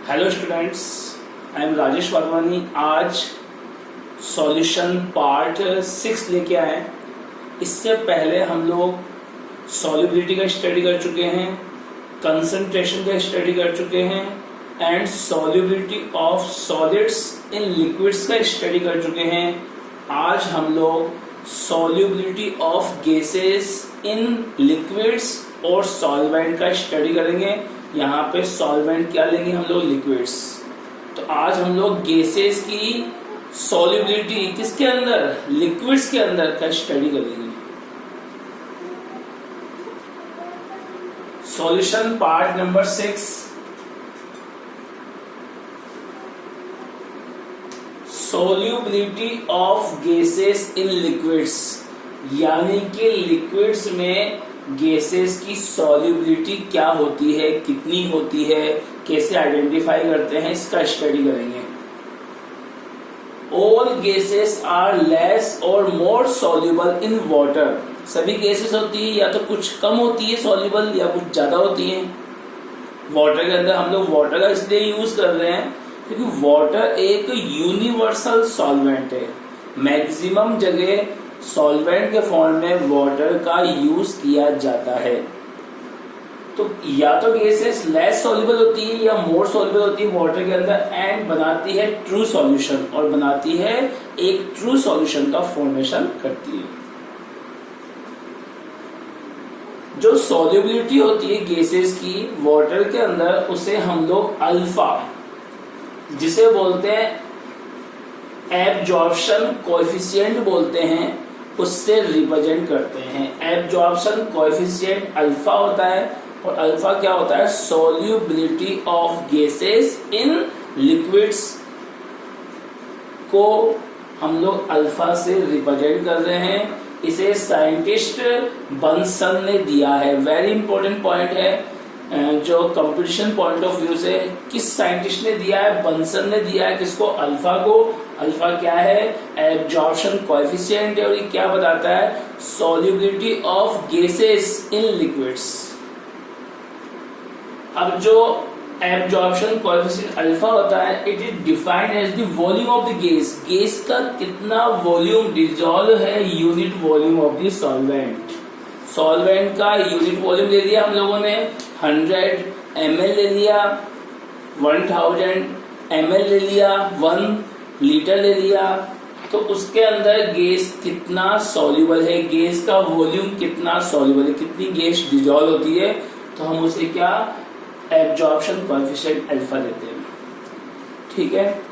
Hello students, I am Rajesh Wadhwani. आज solution part 6 लेके आए। इससे पहले हम लोग सॉल्युबिलिटी का स्टडी कर चुके हैं, कंसंट्रेशन का स्टडी कर चुके हैं and solubility of solids in liquids का स्टडी कर चुके हैं। आज हम लोग solubility of gases in liquids और सॉल्वेंट का स्टडी करेंगे। यहाँ पे सॉल्वेंट क्या लेंगे हम लोग, लिक्विड्स। तो आज हम लोग गैसेस की सॉल्युबिलिटी किसके अंदर, लिक्विड्स के अंदर का स्टडी करेंगे। Solution part number 6, solubility of gases in liquids, यानी कि लिक्विड्स में गैसेस की सॉल्युबिलिटी क्या होती है, कितनी होती है, कैसे आइडेंटिफाई करते हैं, इसका स्टडी करेंगे। ऑल गैसेस आर लेस और मोर सॉल्युबल इन वाटर, सभी गैसेस होती है या तो कुछ कम होती है सॉल्युबल या कुछ ज्यादा होती है। वाटर के अंदर हम लोग वाटर का इसलिए यूज कर रहे हैं क्योंकि वाटर एक यूनिवर्सल सॉल्वेंट है। मैक्सिमम जगह सॉल्वेंट के फॉर्म में वाटर का यूज किया जाता है। तो या तो गैसेस लेस सॉल्युबल होती है या मोर सॉल्युबल होती है वाटर के अंदर एंड बनाती है ट्रू सॉल्यूशन, और बनाती है एक ट्रू सॉल्यूशन का फॉर्मेशन करती है। जो सॉल्युबिलिटी होती है गैसेस की वाटर के अंदर, उसे हम लोग अल्फा, जिसे बोलते हैं एब्जॉर्प्शन कोएफिशिएंट बोलते हैं, उससे रिप्रेजेंट करते हैं। एब्जॉर्प्शन कोएफिशिएंट अल्फा होता है और अल्फा क्या होता है, solubility of gases in liquids को हम लोग अल्फा से रिप्रेजेंट कर रहे हैं। इसे साइंटिस्ट बंसन ने दिया है। वेरी इंपॉर्टेंट पॉइंट है जो कंपटीशन पॉइंट ऑफ व्यू से, किस साइंटिस्ट ने दिया है, बंसन ने दिया है। किसको, अल्फा को। अल्फा क्या है, एब्जॉर्प्शन कोएफिशिएंट है और ये क्या बताता है, solubility of gases in liquids. अब जो एब्जॉर्प्शन कोएफिशिएंट अल्फा होता है, it is defined as the volume of the gas, gas का कितना वॉल्यूम डिसॉल्व है, unit volume of the solvent. Solvent का यूनिट वॉल्यूम ले लिया हम लोगों ने, 100 ml ले लिया, 1000 ml ले लिया, 1 लीटर ले लिया। तो उसके अंदर गैस कितना सॉल्युबल है, गैस का वॉल्यूम कितना सॉल्युबल है, कितनी गैस डिसॉल्व होती है, तो हम उसे क्या, एब्जॉर्प्शन कोएफिशिएंट अल्फा देते हैं। ठीक है।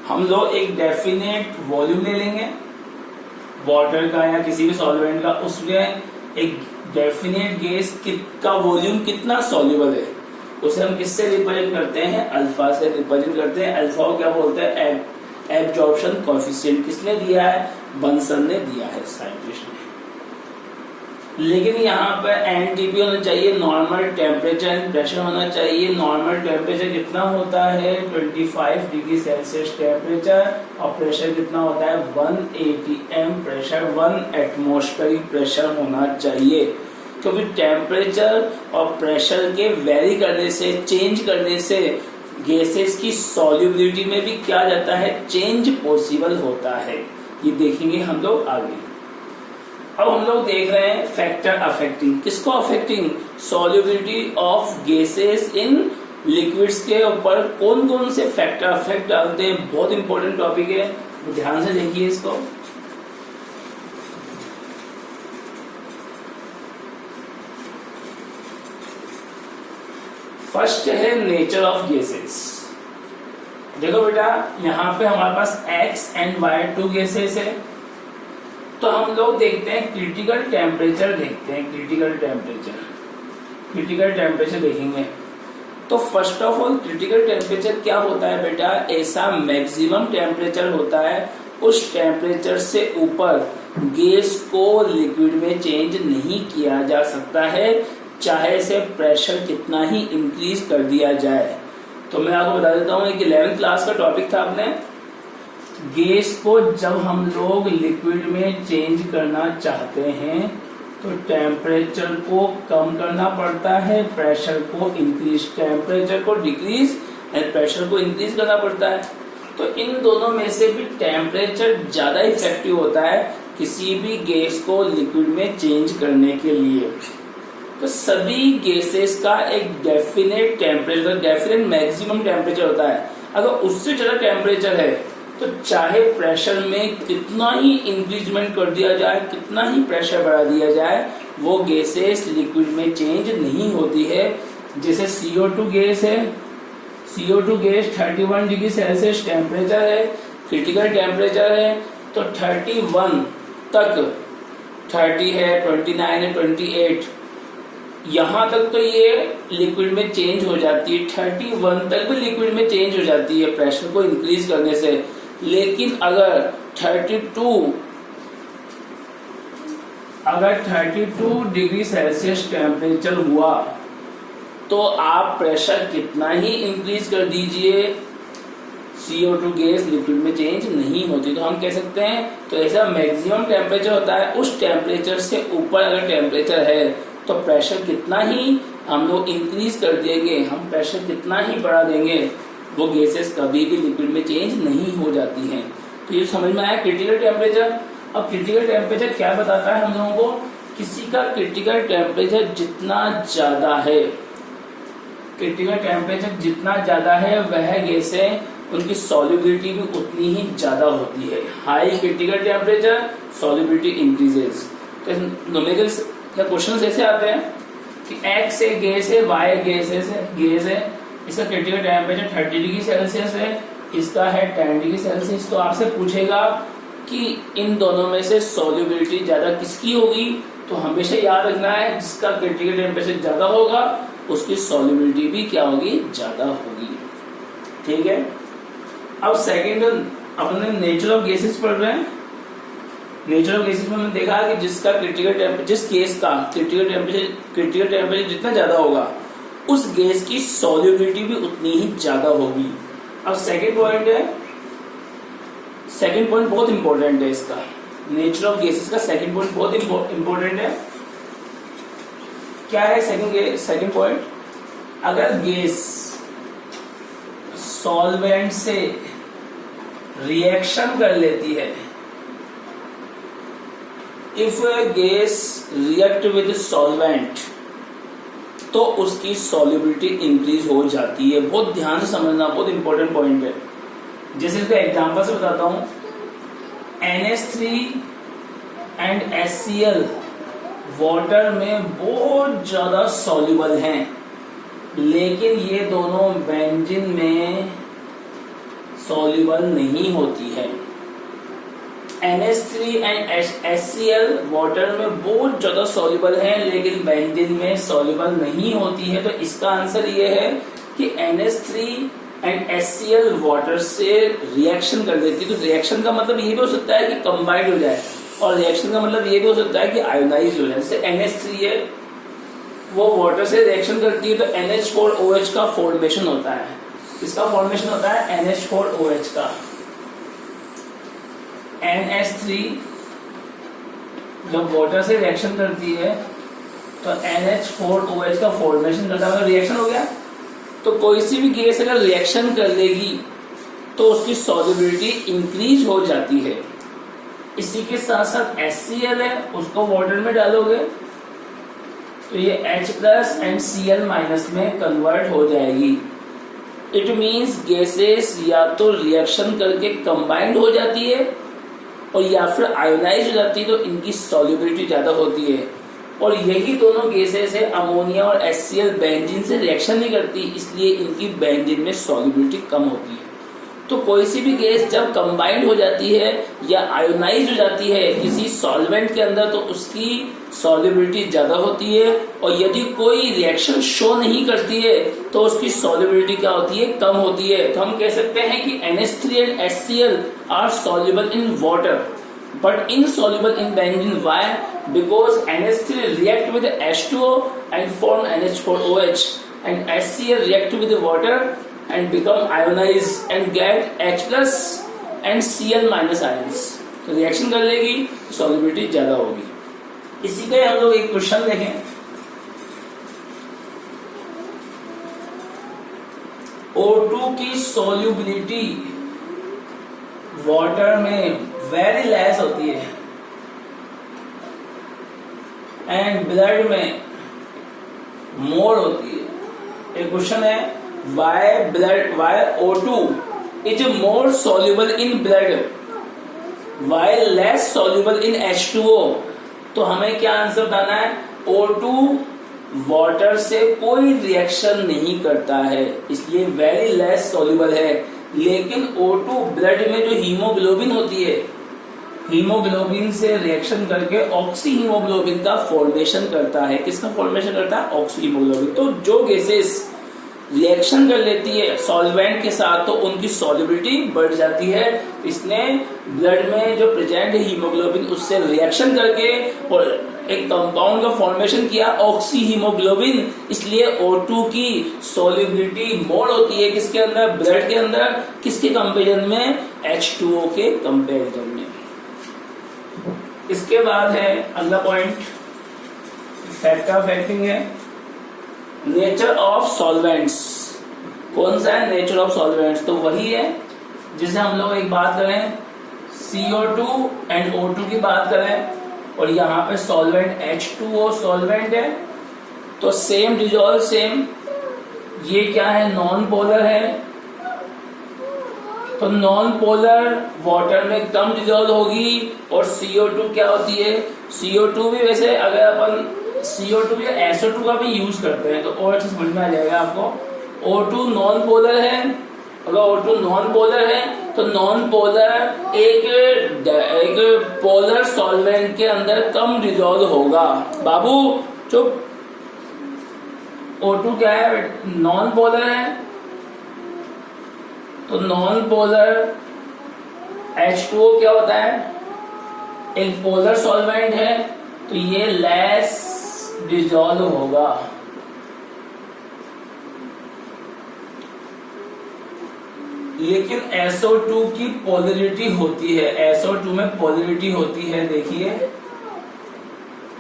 हम लोग एक डेफिनेट वॉल्यूम ले लेंगे वाटर का या किसी भी सॉल्वेंट का, उसमें एक डेफिनेट गैस का वॉल्यूम कितना सॉल्युबल है, उसे हम किससे रिप्रेजेंट करते हैं, अल्फा से रिप्रेजेंट करते हैं। अल्फा को क्या बोलते हैं, एब्जॉर्प्शन कोएफिशिएंट। किसने दिया है, बंसन ने दिया है, साइंटिस्ट ने। लेकिन यहाँ पर एनटीपी होना चाहिए, नॉर्मल टेम्परेचर एंड प्रेशर होना चाहिए। नॉर्मल टेम्परेचर कितना होता है, 25 डिग्री सेल्सियस टेम्परेचर, और प्रेशर कितना होता है, 180 m प्रेशर, 1 एटमॉस्फेरिक प्रेशर होना चाहिए। क्योंकि टेम्परेचर और प्रेशर के वेरी करने से, चेंज करने से गैसेस की सॉल्युबिलिटी में भी क्या जाता है, चेंज पॉसिबल होता है। ये देखेंगे हम लोग आगे। अब हम लोग देख रहे हैं फैक्टर अफेक्टिंग, किसको affecting, solubility of gases in liquids के ऊपर कौन कौन से फैक्टर अफेक्ट डालते हैं। बहुत इंपॉर्टेंट टॉपिक है, ध्यान से देखिए इसको। फर्स्ट है नेचर ऑफ गैसेस। देखो बेटा, यहाँ पे हमारे पास X एंड Y 2 गैसेस है। तो हम लोग देखते हैं क्रिटिकल टेम्परेचर, देखते हैं क्रिटिकल टेम्परेचर देखेंगे। तो first of all critical temperature क्या होता है बेटा, ऐसा मैक्सिमम टेम्परेचर होता है, उस टेम्परेचर से ऊपर गैस को लिक्विड में चेंज नहीं किया जा सकता है, चाहे से प्रेशर कितना ही इंक्रीज कर दिया जाए। तो मैं आपको बता देता हूँ कि 11th क्लास का टॉपिक था आपने, गैस को जब हम लोग लिक्विड में चेंज करना चाहते हैं तो टेम्परेचर को कम करना पड़ता है, प्रेशर को इंक्रीज, टेम्परेचर को डिक्रीज एंड प्रेशर को इंक्रीज करना पड़ता है। तो इन दोनों में से भी टेम्परेचर ज्यादा इफेक्टिव होता है किसी भी गैस को लिक्विड में चेंज करने के लिए। तो सभी गैसेस का एक definite temperature, definite maximum temperature होता है। अगर उससे ज्यादा टेम्परेचर है तो चाहे प्रेशर में कितना ही इंक्रीजमेंट कर दिया जाए, कितना ही प्रेशर बढ़ा दिया जाए, वो गैसेस लिक्विड में चेंज नहीं होती है। जैसे CO2 गैस है, CO2 gas 31 degree Celsius temperature है, क्रिटिकल टेम्परेचर है, तो 31 तक, 30 है, 29 है, 28, यहाँ तक तो ये लिक्विड में चेंज हो जाती है, 31 तक भी लिक्विड में चेंज हो जाती है प्रेशर को इंक्रीज करने से। लेकिन अगर 32 डिग्री सेल्सियस टेम्परेचर हुआ तो आप प्रेशर कितना ही इंक्रीज कर दीजिए, CO2 गैस लिक्विड में चेंज नहीं होती। तो हम कह सकते हैं तो ऐसा मैक्सिमम टेम्परेचर होता है, उस टेम्परेचर से ऊपर अगर टेम्परेचर है तो प्रेशर कितना ही हम लोग इंक्रीज कर देंगे, हम प्रेशर कितना ही बढ़ा देंगे, वो गैसेस कभी भी लिक्विड में चेंज नहीं हो जाती हैं। तो ये समझ में आया क्रिटिकल टेम्परेचर। अब क्रिटिकल टेम्परेचर क्या बताता है हम लोगों को, किसी का क्रिटिकल टेम्परेचर जितना ज्यादा है, क्रिटिकल टेम्परेचर जितना ज्यादा है वह गैसें, उनकी सॉल्युबिलिटी भी उतनी ही ज्यादा होती है। High critical temperature, solubility increases. तो न्यूमेरिकल क्वेश्चन ऐसे आते हैं कि X एक गैस है, Y गैस है, इसका क्रिटिकल टेम्परेचर 30 डिग्री सेल्सियस है, इसका है 10 डिग्री सेल्सियस। तो आपसे पूछेगा कि इन दोनों में से सॉल्युबिलिटी ज्यादा किसकी होगी, तो हमेशा याद रखना है जिसका क्रिटिकल टेम्परेचर ज्यादा होगा उसकी सॉल्युबिलिटी भी क्या होगी, ज्यादा होगी। ठीक है। अब सेकेंड अपने नेचर ऑफ गैसेस पढ़ रहे हैं। नेचर ऑफ गैसेस में हमने देखा कि जिसका क्रिटिकल टेम्परेचर, जिस गैस का क्रिटिकल टेम्परेचर जितना ज्यादा होगा उस गैस की सॉल्युबिलिटी भी उतनी ही ज्यादा होगी। अब सेकेंड पॉइंट है, सेकेंड पॉइंट बहुत इंपॉर्टेंट है इसका, नेचर ऑफ गैसेस का सेकेंड पॉइंट बहुत इंपॉर्टेंट है। क्या है सेकेंड पॉइंट, अगर गैस सॉल्वेंट से रिएक्शन कर लेती है, if gas react with solvent तो उसकी सॉल्युबिलिटी इंक्रीज हो जाती है। बहुत ध्यान से समझना, बहुत इंपॉर्टेंट पॉइंट है। जैसे इसका एग्जांपल से बताता हूं, NH3 एंड HCl वाटर में बहुत ज्यादा सॉल्युबल हैं, लेकिन ये दोनों बेंजीन में सॉल्युबल नहीं होती है। NH3 एंड HCl वाटर में बहुत ज्यादा सॉल्युबल है लेकिन बेंजीन में सॉल्युबल नहीं होती है। तो इसका आंसर ये है कि NH3 एंड HCl वाटर से रिएक्शन कर देती है। तो रिएक्शन का मतलब ये भी हो सकता है कि कंबाइंड हो जाए, और रिएक्शन का मतलब ये भी हो सकता है कि आयोनाइज हो जाए। जैसे NH3 है, वो वाटर से रिएक्शन करती है तो NH4OH का फॉर्मेशन होता है। इसका फॉर्मेशन होता है NH4OH का। NH3 जब वाटर से रिएक्शन करती है तो NH4OH का फॉर्मेशन करता है, मतलब रिएक्शन हो गया। तो कोई सी भी गैस अगर रिएक्शन कर लेगी तो उसकी सॉल्युबिलिटी इंक्रीज हो जाती है। इसी के साथ साथ HCl है, उसको वाटर में डालोगे तो ये H+ एंड Cl- में कन्वर्ट हो जाएगी। इट मीन्स गैसेस या तो रिएक्शन करके कंबाइंड हो जाती है और या फिर आयोनाइज हो जाती है, तो इनकी सॉल्युबिलिटी ज्यादा होती है। और यही दोनों गैसेस है, अमोनिया और HCl बेंजीन से रिएक्शन नहीं करती, इसलिए इनकी बेंजीन में सॉल्युबिलिटी कम होती है। तो कोई सी भी गैस जब कंबाइंड हो जाती है या आयोनाइज हो जाती है किसी सॉल्वेंट के अंदर तो उसकी सॉल्युबिलिटी ज्यादा होती है, और यदि कोई रिएक्शन शो नहीं करती है तो उसकी सॉल्युबिलिटी क्या होती है, कम होती है। तो हम कह सकते हैं कि NH3 and HCl are soluble in water but insoluble in benzene. Why? Because NH3 react with H2O and form NH4OH, and HCl react with the water and become ionized and get H+ and Cl- ions. तो reaction कर लेगी, solubility ज्यादा होगी। इसी का हम लोग एक क्वेश्चन देखें। O2 की सोल्यूबिलिटी वाटर में वेरी लेस होती है एंड ब्लड में मोर होती है। एक क्वेश्चन है why O2 is more soluble in blood while less soluble in H2O। तो हमें क्या आंसर बताना है? O2 वाटर से कोई रिएक्शन नहीं करता है, इसलिए वेरी लेस सॉल्युबल है। लेकिन O2 ब्लड में जो हीमोग्लोबिन होती है, हीमोग्लोबिन से रिएक्शन करके ऑक्सी हीमोग्लोबिन का फॉर्मेशन करता है। किसका फॉर्मेशन करता है? Oxy haemoglobin. तो जो गैसेस रिएक्शन कर लेती है सॉल्वेंट के साथ तो उनकी सॉल्युबिलिटी बढ़ जाती है। इसने ब्लड में जो प्रेजेंट है हीमोग्लोबिन उससे रिएक्शन करके और एक कंपाउंड का फॉर्मेशन किया ऑक्सी हीमोग्लोबिन, इसलिए O2 की सॉल्युबिलिटी मोर होती है किसके अंदर? ब्लड के अंदर। किसके कंपेरिजन में? H2O के कंपेरिजन में। इसके बाद है अगला पॉइंट, फैक्ट ऑफ फैक्टिंग है नेचर ऑफ सॉल्वेंट्स। कौन सा है नेचर ऑफ सॉल्वेंट्स? तो वही है जिसे हम लोग एक बात करें CO2 एंड O2 की बात करें और यहाँ पे सॉल्वेंट H2O सॉल्वेंट है तो सेम डिजोल्व सेम। ये क्या है? नॉन पोलर है, तो नॉन पोलर वाटर में कम डिजोल्व होगी। और CO2 क्या होती है? CO2 भी वैसे अगर अपन CO2 या SO2 का भी यूज करते हैं तो और अच्छे समझ में आ जाएगा आपको। O2 नॉन पोलर है, अगर O2 नॉन पोलर है तो नॉन पोलर एक पोलर सॉल्वेंट के अंदर कम डिजोल्व होगा। बाबू चुप। O2 क्या है? नॉन पोलर है, तो नॉन पोलर H2O क्या होता है? एक पोलर सॉल्वेंट है, तो ये लेस डिजोल्व होगा। लेकिन SO2 की पोलरिटी होती है, SO2 में पोलरिटी होती है, देखिए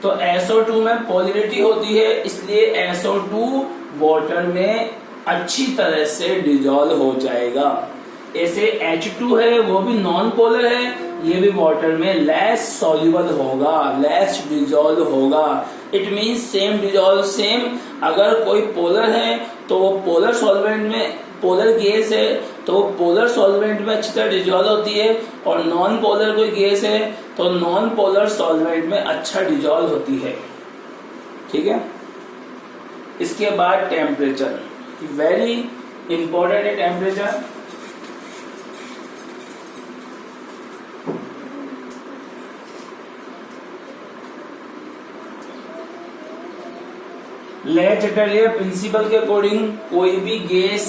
तो SO2 में पोलरिटी होती है इसलिए SO2 वाटर में अच्छी तरह से डिजोल्व हो जाएगा। ऐसे H2 है वो भी नॉन पोलर है, ये भी वाटर में लेस सॉल्युबल होगा, लेस डिजोल्व होगा। It means same dissolve same. अगर कोई पोलर है तो वो पोलर सॉल्वेंट में, पोलर गैस है तो वो पोलर सॉल्वेंट में अच्छी तरह डिजोल्व होती है, और नॉन पोलर कोई गैस है तो नॉन पोलर सॉल्वेंट में अच्छा डिजोल्व होती है। ठीक है। इसके बाद टेम्परेचर, वेरी इंपॉर्टेंट है टेम्परेचर। ले प्रिंसिपल के अकॉर्डिंग कोई भी गैस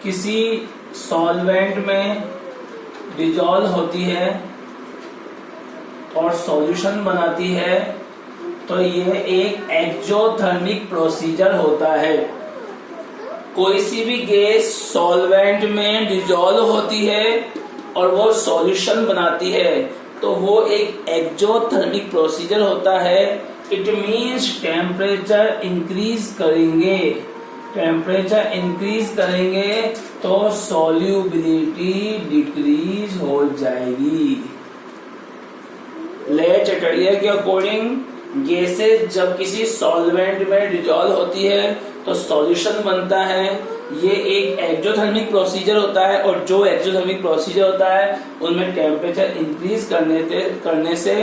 किसी सॉल्वेंट में डिजोल्व होती है और सॉल्यूशन बनाती है तो यह एक एक्सोथर्मिक प्रोसीजर होता है। कोई सी भी गैस सॉल्वेंट में डिजोल्व होती है और वो सॉल्यूशन बनाती है तो वो एक एक्सोथर्मिक प्रोसीजर होता है। इट मीन्स टेम्परेचर इंक्रीज करेंगे, टेम्परेचर इंक्रीज करेंगे तो सॉल्युबिलिटी डिक्रीज हो जाएगी। ले चटरिया के अकॉर्डिंग गैसेस जब किसी सॉल्वेंट में डिजोल्व होती है तो सॉल्यूशन बनता है। ये एक एक्सोथर्मिक प्रोसीजर होता है और जो एक्सोथर्मिक प्रोसीजर होता है उनमें टेम्परेचर इंक्रीज करने से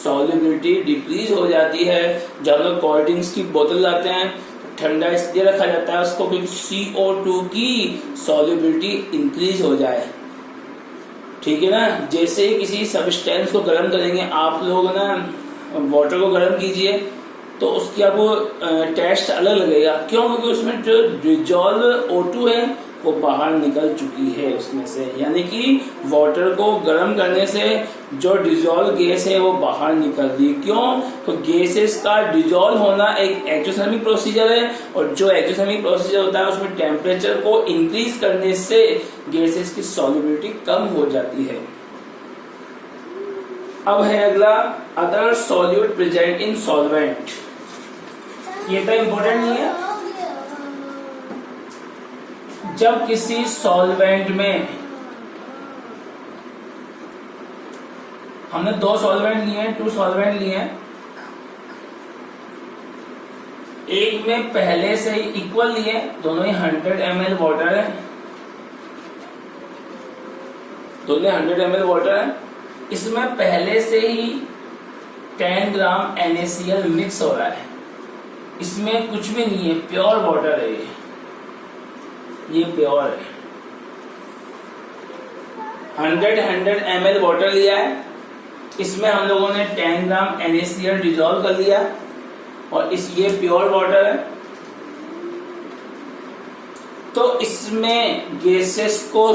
सॉल्युबिलिटी डिक्रीज हो जाती है। जब लोग कोल्ड ड्रिंक्स की बोतल लाते हैं ठंडा इसलिए रखा जाता है उसको क्योंकि CO2 की सॉल्युबिलिटी इंक्रीज हो जाए। ठीक है ना। जैसे किसी सब्सटेंस को गर्म करेंगे आप लोग ना, वाटर को गर्म कीजिए तो उसकी आपको टेस्ट अलग लगेगा। क्यों? क्योंकि उसमें जो डिजोल्व O2 है वो बाहर निकल चुकी है उसमें से, यानी कि वाटर को गर्म करने से जो डिजोल्व गैस है वो बाहर निकल रही। क्यों? तो गैसेस का डिजोल्व होना एक एक्सोथर्मिक प्रोसीजर है और जो एक्सोथर्मिक प्रोसीजर होता है उसमें टेम्परेचर को इंक्रीज करने से गैसेस की सॉल्युबिलिटी कम हो जाती है। अब है अगला other solute present in solvent. ये तो इंपॉर्टेंट नहीं है। जब किसी सॉल्वेंट में हमने 2 सॉल्वेंट लिए हैं, 2 सॉल्वेंट लिए हैं, एक में पहले से ही इक्वल लिए, दोनों ही 100 ml वाटर है, दोनों 100 ml वाटर है। इसमें पहले से ही 10 ग्राम NaCl मिक्स हो रहा है, इसमें कुछ भी नहीं है, प्योर वाटर है, ये प्योर है। 100 ml वाटर लिया है, इसमें हम लोगों ने 10 ग्राम NaCl डिजोल्व कर लिया और ये प्योर वाटर है। तो इसमें गैसेस को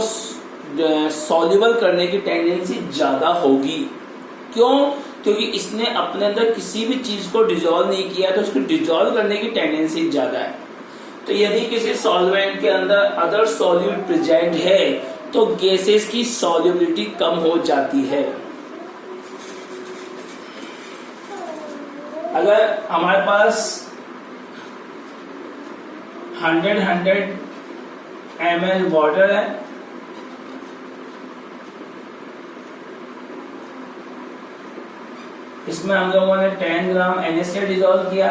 सॉल्युबल करने की टेंडेंसी ज्यादा होगी। क्यों? क्योंकि इसने अपने अंदर किसी भी चीज को डिजोल्व नहीं किया, तो उसको डिजोल्व करने की टेंडेंसी ज्यादा है। तो यदि किसी सॉल्वेंट के अंदर अदर सॉल्यूट प्रेजेंट है तो गैसेस की सॉल्युबिलिटी कम हो जाती है। अगर हमारे पास 100 ml वाटर है, इसमें हम लोगों ने 10 ग्राम NaCl डिजोल्व किया,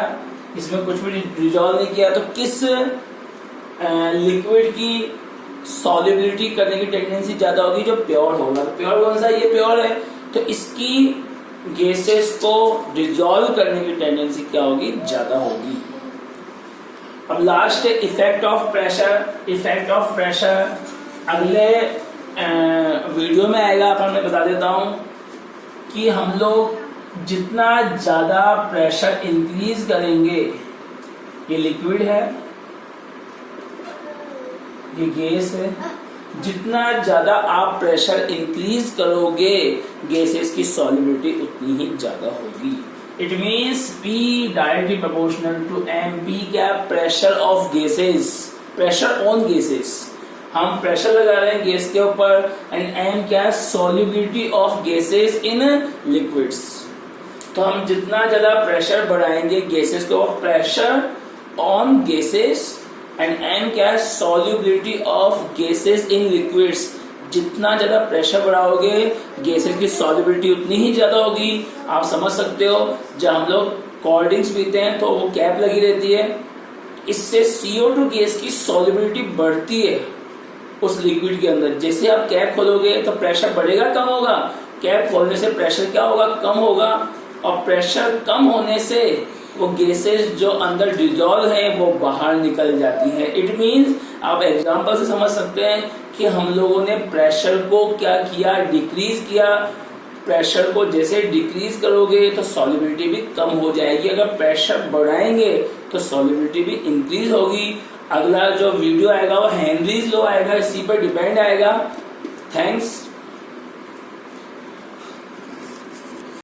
इसमें कुछ भी डिजोल्व नहीं किया, तो किस लिक्विड की सॉल्युबिलिटी करने की टेंडेंसी ज्यादा होगी? जो प्योर होगा। तो प्योर कौन सा? ये प्योर है, तो इसकी गैसेस को डिजोल्व करने की टेंडेंसी क्या होगी? ज्यादा होगी। अब लास्ट है effect of pressure. Effect of pressure अगले वीडियो में आएगा, पर मैं बता देता हूं कि हम लोग जितना ज्यादा प्रेशर इंक्रीज करेंगे, ये लिक्विड है, ये गैस है, जितना ज्यादा आप प्रेशर इंक्रीज करोगे गैसेस की सॉल्युबिलिटी उतनी ही ज्यादा होगी। It means P directly proportional to M। P क्या? Pressure of gases, pressure on gases. हम प्रेशर लगा रहे हैं गैस के ऊपर, एंड M क्या? Solubility of gases in liquids. तो हम जितना ज्यादा प्रेशर बढ़ाएंगे गैसेस को, pressure on gases, and M क्या है? Solubility of gases in liquids. जितना ज्यादा प्रेशर बढ़ाओगे गैसेस की सॉल्युबिलिटी उतनी ही ज्यादा होगी। आप समझ सकते हो, जब हम लोग कोल्ड ड्रिंक्स पीते हैं तो वो कैप लगी रहती है, इससे CO2 गैस की सॉल्युबिलिटी बढ़ती है उस लिक्विड के अंदर। जैसे आप कैप खोलोगे तो प्रेशर बढ़ेगा, कम होगा? कैप खोलने से प्रेशर क्या होगा? कम होगा। और प्रेशर कम होने से वो गैसेस जो अंदर डिजोल्व है वो बाहर निकल जाती है। इट मींस आप एग्जांपल से समझ सकते हैं कि हम लोगों ने प्रेशर को क्या किया? डिक्रीज किया। प्रेशर को जैसे डिक्रीज करोगे तो सॉल्युबिलिटी भी कम हो जाएगी। अगर प्रेशर बढ़ाएंगे तो सॉल्युबिलिटी भी इंक्रीज होगी। अगला जो वीडियो आएगा वो हेनरीज लॉ आएगा, इसी पर डिपेंड आएगा। थैंक्स।